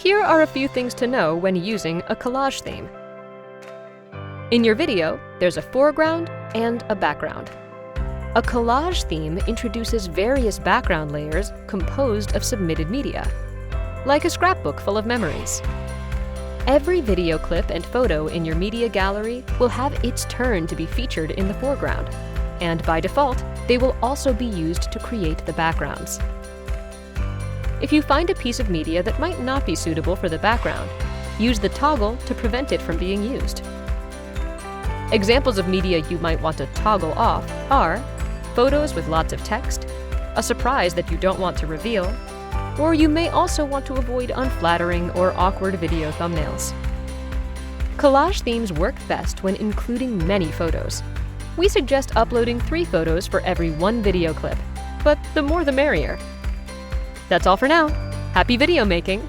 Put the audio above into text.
Here are a few things to know when using a collage theme. In your video, there's a foreground and a background. A collage theme introduces various background layers composed of submitted media, like a scrapbook full of memories. Every video clip and photo in your media gallery will have its turn to be featured in the foreground, and by default, they will also be used to create the backgrounds. If you find a piece of media that might not be suitable for the background, use the toggle to prevent it from being used. Examples of media you might want to toggle off are photos with lots of text, a surprise that you don't want to reveal, or you may also want to avoid unflattering or awkward video thumbnails. Collage themes work best when including many photos. We suggest uploading 3 photos for every 1 video clip, but the more the merrier. That's all for now. Happy video making!